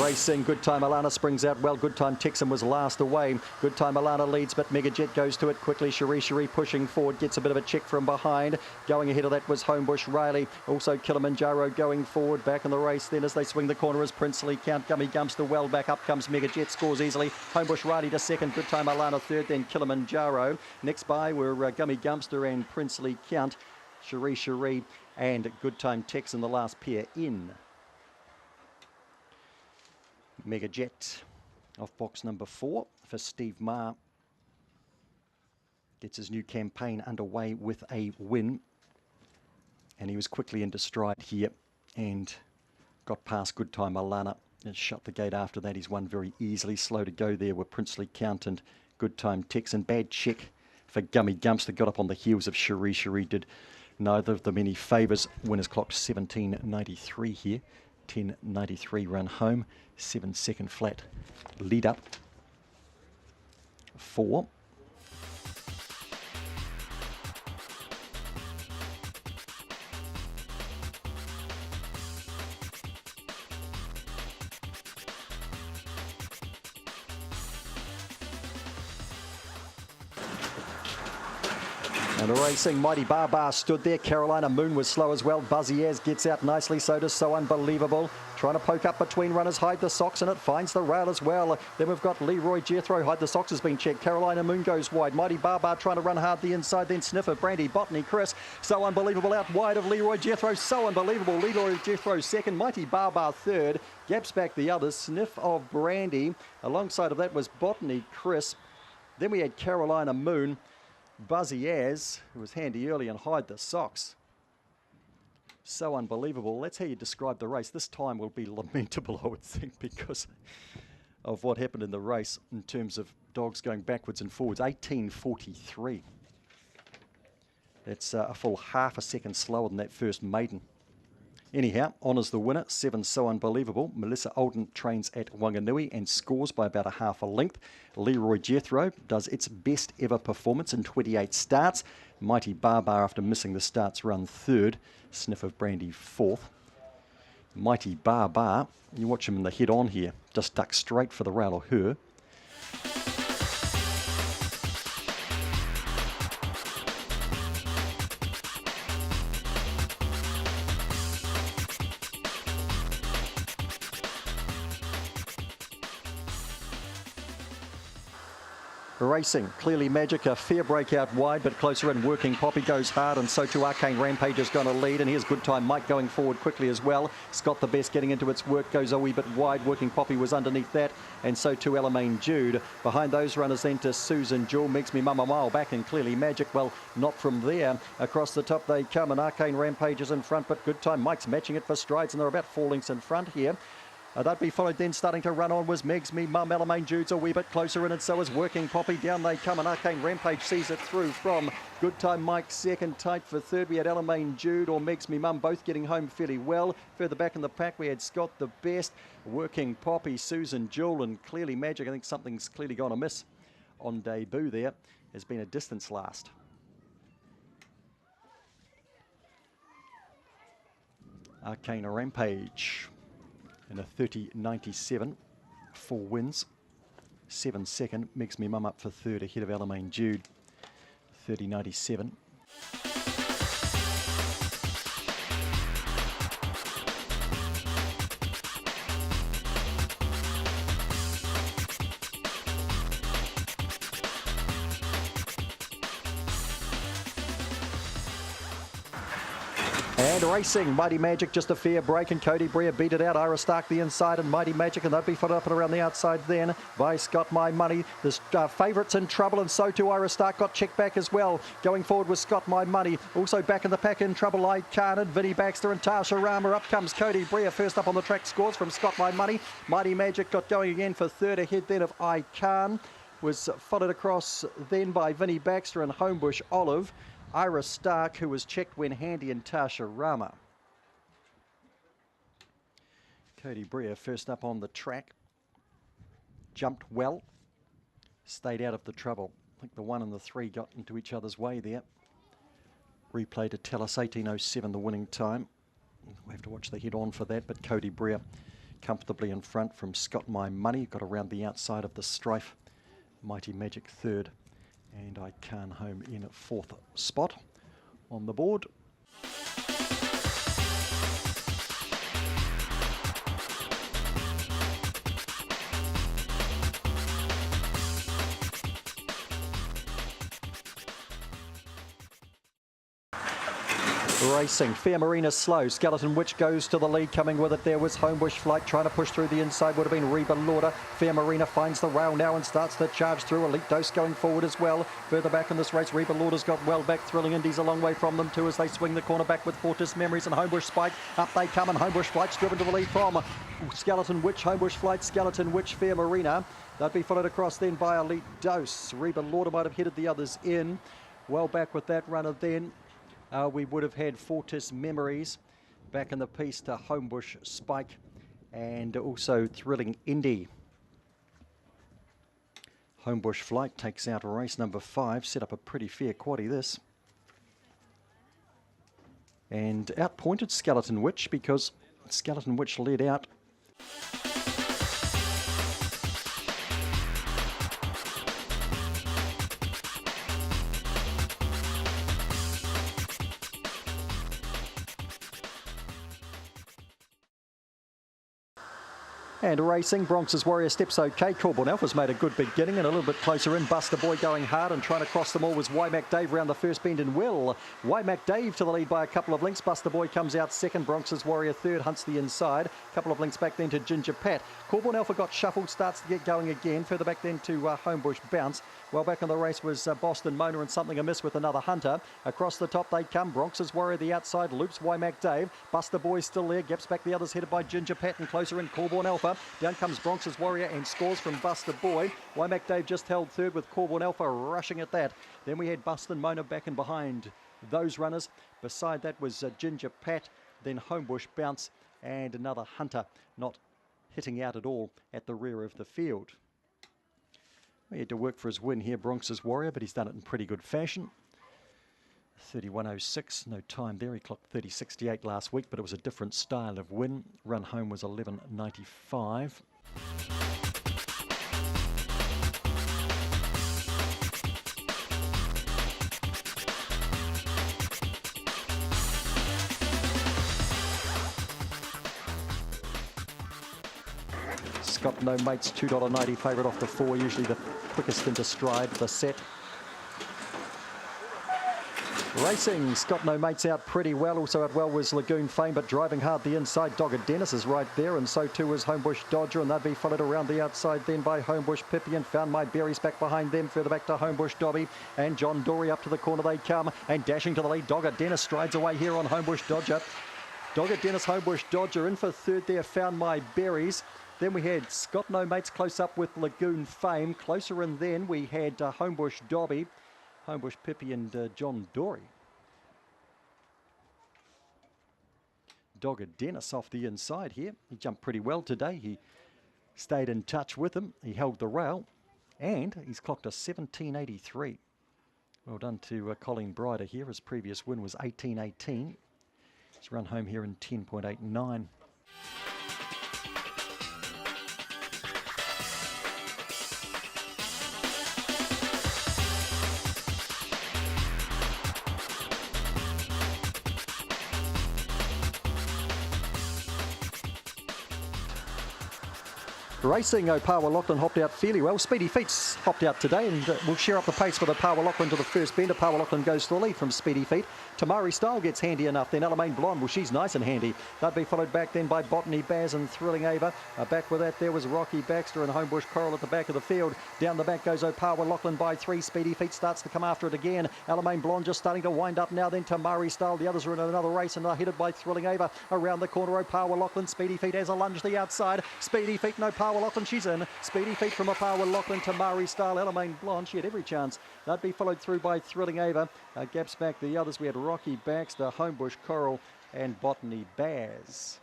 Racing, Good Time Alana springs out well. Good Time Texan was last away. Good Time Alana leads, but Mega Jet goes to it quickly. Cherie pushing forward, gets a bit of a check from behind. Going ahead of that was Homebush Riley. Also Kilimanjaro going forward. Back in the race then as they swing the corner is Princely Count. Gummy Gumpster well back. Up comes Mega Jet, scores easily. Homebush Riley to second. Good Time Alana third, then Kilimanjaro. Next by were Gummy Gumpster and Princely Count. Cherie and Good Time Texan, the last pair in. Mega Jet off box number 4 for Steve Marr. Gets his new campaign underway with a win. And he was quickly into stride here and got past Good Time Alana and shut the gate after that. He's won very easily. Slow to go there were Princely Count and Good Time Texan. Bad check for Gummy Gumpster. Got up on the heels of Cherie. Did neither of them any favours. Winners clocked 17.93 here. 10.93 run home. 7-second flat lead up. 4. And racing, Mighty Bar stood there. Carolina Moon was slow as well. Buzzy Az gets out nicely, so does So Unbelievable. Trying to poke up between runners, Hide the Socks, and it finds the rail as well. Then we've got Leroy Jethro. Hide the Socks has been checked. Carolina Moon goes wide. Mighty Bar trying to run hard the inside. Then Sniffer, Brandy, Botany, Chris. So Unbelievable out wide of Leroy Jethro. So Unbelievable. Leroy Jethro second. Mighty Bar third. Gaps back the others. Sniff of Brandy. Alongside of that was Botany, Chris. Then we had Carolina Moon. Buzzy Az, who was handy early, and Hide the Socks. So Unbelievable. That's how you describe the race. This time will be lamentable, I would think, because of what happened in the race in terms of dogs going backwards and forwards. 18.43. That's a full half a second slower than that first maiden. Anyhow, honours the winner, 7 So Unbelievable. Melissa Olden trains at Wanganui and scores by about a half a length. Leroy Jethro does its best ever performance in 28 starts. Mighty Bar after missing the starts run third. Sniff of Brandy fourth. Mighty Bar, you watch him in the head on here, just duck straight for the rail or her. Racing, Clearly Magic, a fair breakout wide, but closer in. Working Poppy goes hard, and so too Arcane Rampage is going to lead. And here's Good Time Mike going forward quickly as well. Scott the Best getting into its work, goes a wee bit wide. Working Poppy was underneath that, and so too Elamaine Jude. Behind those runners then to Susan Jewel. Makes Me Mama Mile back in Clearly Magic. Well, not from there. Across the top they come, and Arcane Rampage is in front, but Good Time Mike's matching it for strides, and they're about 4 lengths in front here. That'd be followed then, starting to run on was Megs Me Mum. Elamaine Jude's a wee bit closer in, and so is Working Poppy. Down they come, and Arcane Rampage sees it through from Good Time Mike second. Tight for third we had Elamaine Jude or Megs Me Mum, both getting home fairly well. Further back in the pack we had Scott the Best, Working Poppy, Susan Jewel, and Clearly Magic. I think something's clearly gone amiss on debut there. Has been a distance last. Arcane Rampage in a 30.97, 4 wins, 7 second. Makes Me Mum up for third ahead of Elamaine Jude, 30.97. And racing, Mighty Magic just a fair break, and Cody Brea beat it out. Ira Stark the inside, and Mighty Magic, and they'll be followed up and around the outside then by Scott My Money. The favourites in trouble, and so too Ira Stark got checked back as well. Going forward with Scott My Money. Also back in the pack in trouble, I Can, and Vinnie Baxter and Tasha Rama. Up comes Cody Brea, first up on the track, scores from Scott My Money. Mighty Magic got going again for third ahead then of I Can. Was followed across then by Vinnie Baxter and Homebush Olive. Ira Stark, who was checked when handy, and Tasha Rama. Cody Brea first up on the track. Jumped well. Stayed out of the trouble. I think the 1 and the 3 got into each other's way there. Replay to tell us 18.07 the winning time. We'll have to watch the head on for that, but Cody Brea comfortably in front from Scott My Money. Got around the outside of the Strife. Mighty Magic third. And Arcane home in fourth spot on the board. Racing, Fair Marina slow, Skeleton Witch goes to the lead, coming with it there was Homebush Flight, trying to push through the inside would have been Reba Lauder. Fair Marina finds the rail now and starts to charge through. Elite Dose going forward as well. Further back in this race, Reba Lauder's got well back, Thrilling Indies a long way from them too as they swing the corner back with Fortis Memories and Homebush Spike. Up they come and Homebush Flight's driven to the lead from Skeleton Witch, Homebush Flight, Skeleton Witch, Fair Marina. They'd be followed across then by Elite Dose. Reba Lauder might have headed the others in. Well back with that runner then. We would have had Fortis Memories back in the piece to Homebush Spike and also Thrilling Indie. Homebush Flight takes out race number 5, set up a pretty fair quaddie this. And outpointed Skeleton Witch because Skeleton Witch led out. And racing, Bronxs Warrior steps okay. Corborn Alpha's made a good beginning and a little bit closer in. Buster Boy going hard and trying to cross them all was Wymac Dave round the first bend and will. Wymac Dave to the lead by a couple of lengths. Buster Boy comes out second. Bronxs Warrior third, hunts the inside. A couple of lengths back then to Ginger Pat. Corborn Alpha got shuffled, starts to get going again. Further back then to Homebush Bounce. Well back in the race was Boston Mona and Something Amiss with another hunter. Across the top they come. Bronxs Warrior the outside, loops Wymac Dave. Buster Boy still there, gaps back the others headed by Ginger Pat and closer in Corborn Alpha. Down comes Bronxs Warrior and scores from Buster Boy. Wymac Dave just held third with Corborn Alpha rushing at that. Then we had Boston Mona back and behind those runners. Beside that was Ginger Pat, then Homebush Bounce and another hunter not hitting out at all at the rear of the field. He had to work for his win here, Bronxs Warrior, but he's done it in pretty good fashion. 31.06, no time there. He clocked 30.68 last week, but it was a different style of win. Run home was 11.95. Scott No Mates, $2.90 favourite off the 4, usually the quickest into stride, the set. Racing, Scott No Mates out pretty well. Also out well was Lagoon Fame, but driving hard the inside. Dogged Dennis is right there, and so too is Homebush Dodger, and they'd be followed around the outside then by Homebush Pippi and Found My Berries back behind them. Further back to Homebush Dobby and John Dory up to the corner they come, and dashing to the lead. Dogged Dennis strides away here on Homebush Dodger. Dogged Dennis, Homebush Dodger in for third there. Found My Berries. Then we had Scott No Mates close up with Lagoon Fame. Closer in then we had Homebush Dobby, Homebush Pippi and John Dory. Dogged Dennis off the inside here. He jumped pretty well today. He stayed in touch with him. He held the rail and he's clocked a 17.83. Well done to Colleen Bryder here. His previous win was 18.18. He's run home here in 10.89. Racing, Power Lachlan hopped out fairly well. Speedy Feet's hopped out today and will share up the pace for the Power Lachlan to the first bend. Power Lachlan goes to the lead from Speedy Feet. Tamari Style gets handy enough. Then Alamein Blonde, well, she's nice and handy. That'd be followed back then by Botany Baz and Thrilling Ava. Back with that there was Rocky Baxter and Homebush Coral at the back of the field. Down the back goes Power Lachlan by 3. Speedy Feet starts to come after it again. Alamein Blonde just starting to wind up now. Then Tamari Style. The others are in another race and are headed by Thrilling Ava. Around the corner, Power Lachlan. Speedy Feet has a lunge to the outside. Speedy Feet, no Power Lachlan. She's in. Speedy Feet from Power Lachlan to Murray Style. Alamein Blonde, she had every chance. That'd be followed through by Thrilling Ava. Gaps back the others. We had Rocky Baxter, Homebush Coral and Botany Baz.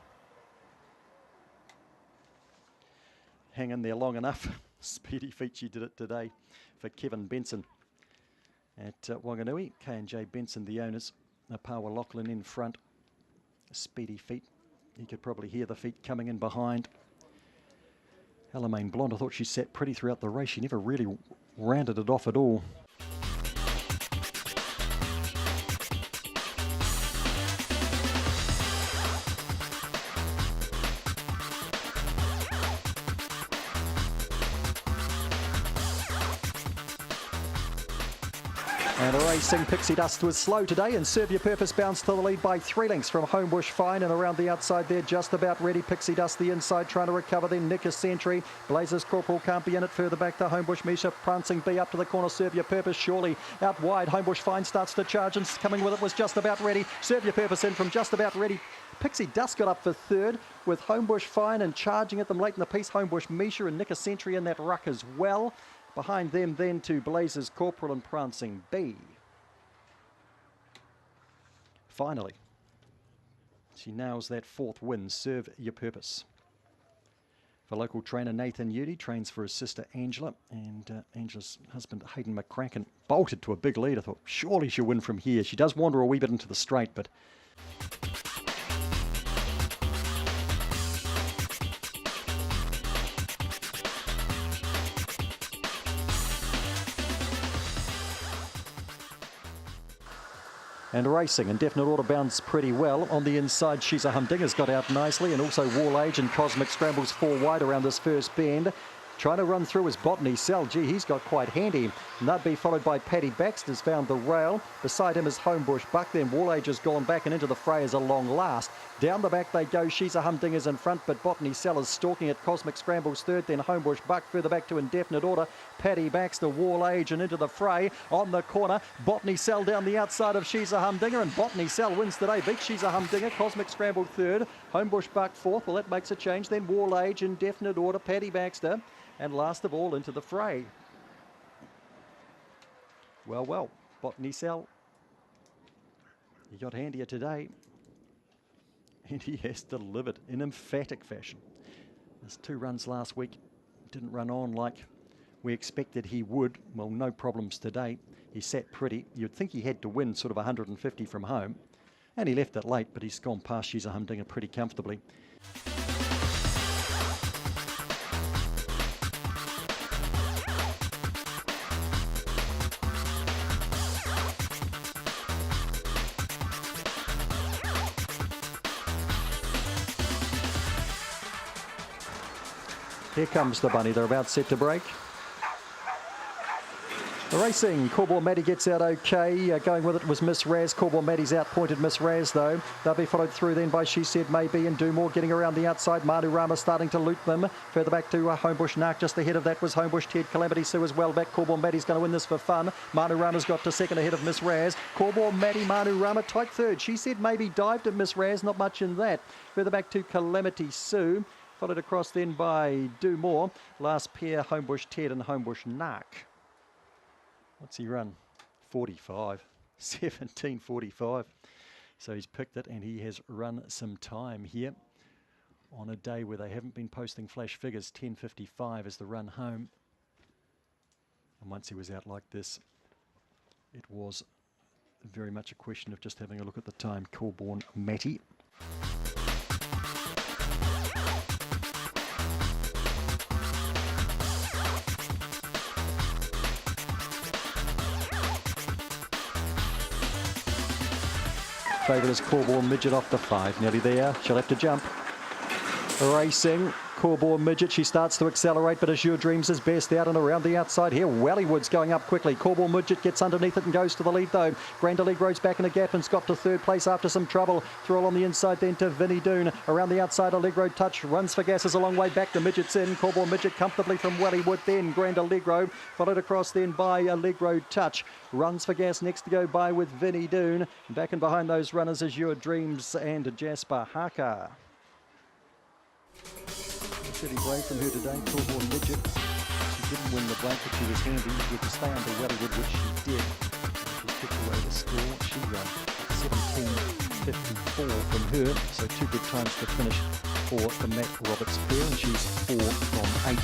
Hang in there long enough. Speedy Feet, she did it today for Kevin Benson at Wanganui. K&J Benson, the owners. Power Lachlan in front. Speedy Feet. You could probably hear the feet coming in behind. Alamein Blonde, I thought she sat pretty throughout the race. She never really rounded it off at all. And racing, Pixie Dust was slow today, and Serve Your Purpose bounced to the lead by 3 lengths from Homebush Fine, and around the outside there, just about ready. Pixie Dust the inside, trying to recover. Then Nick Sentry, Blazers Corporal can't be in it. Further back to Homebush Misha, Prancing B up to the corner. Serve Your Purpose surely out wide. Homebush Fine starts to charge, and coming with it was Just About Ready. Serve Your Purpose in from Just About Ready. Pixie Dust got up for third with Homebush Fine, and charging at them late in the piece, Homebush Misha and Nick Sentry in that ruck as well. Behind them then to Blazers Corporal and Prancing B. Finally, she nails that 4th win, Serve Your Purpose. For local trainer Nathan Udy, trains for his sister Angela, and Angela's husband Hayden McCracken bolted to a big lead. I thought, surely she'll win from here. She does wander a wee bit into the straight, but... And racing, Indefinite Order bounced pretty well. On the inside, She's a Humdinger's got out nicely, and also Wall Age and Cosmic Scrambles 4 wide around this first bend. Trying to run through his Botany Cell. Gee, he's got quite handy. And that'd be followed by Paddy Baxter's found the rail. Beside him is Homebush Buck. Then Wall Age has gone back and into the fray as a long last. Down the back they go. She's a Humdinger's in front, but Botany Cell is stalking at Cosmic Scrambles 3rd. Then Homebush Buck further back to Indefinite Order. Paddy Baxter, Wall Age, and into the fray. On the corner, Botany Cell down the outside of She's a Humdinger, and Botany Cell wins today. Beats She's a Humdinger. Cosmic Scramble 3rd. Homebush Buck 4th. Well, that makes a change. Then Wall Age, Indefinite Order, Paddy Baxter. And last of all, into the fray. Well, Botany Cell. He got handier today. And he has delivered in emphatic fashion. His 2 runs last week didn't run on like we expected he would. Well, no problems today. He sat pretty. You'd think he had to win sort of 150 from home. And he left it late, but he's gone past She's a Humdinger pretty comfortably. Here comes the bunny. They're about set to break. The racing, Corball Maddie gets out okay. Going with it was Miss Raz. Corball Maddie's outpointed Miss Raz though. They'll be followed through then by She Said Maybe and Do More getting around the outside. Manu Rama starting to loot them. Further back to Homebush Narc. Just ahead of that was Homebush Ted. Calamity Sue as well back. Corball Maddie's going to win this for fun. Manu Rama's got to 2nd ahead of Miss Raz. Corball Maddie, Manu Rama tight 3rd. She Said Maybe dived at Miss Raz. Not much in that. Further back to Calamity Sue. Followed across then by Do More. Last pair, Homebush Ted and Homebush Narc. What's he run? 45. 17:45. So he's picked it and he has run some time here on a day where they haven't been posting flash figures. 10:55 is the run home. And once he was out like this, it was very much a question of just having a look at the time. Corborn Matty. Favourite is Corborn Midget off the 5. Nearly there. She'll have to jump. Racing. Corborn Midget. She starts to accelerate, but Azure Dreams is best out and around the outside here. Wellywood's going up quickly. Corborn Midget gets underneath it and goes to the lead though. Grand Allegro's back in a gap and's got to 3rd place after some trouble. Throw on the inside then to Vinnie Doon. Around the outside, Allegro Touch runs for gas is a long way back. The Midget's in. Corborn Midget comfortably from Wellywood then. Grand Allegro followed across then by Allegro Touch. Runs for gas next to go by with Vinnie Doon. Back and behind those runners Azure Dreams and Jasper Haka. Pretty brave from her today, Corborn Midget. She didn't win the break, but she was handy with to stay under Wellywood, which she did. She's picked away the score. She ran 17:54 from her, so 2 good times to finish for the Matt Roberts pair, and she's 4 from 8.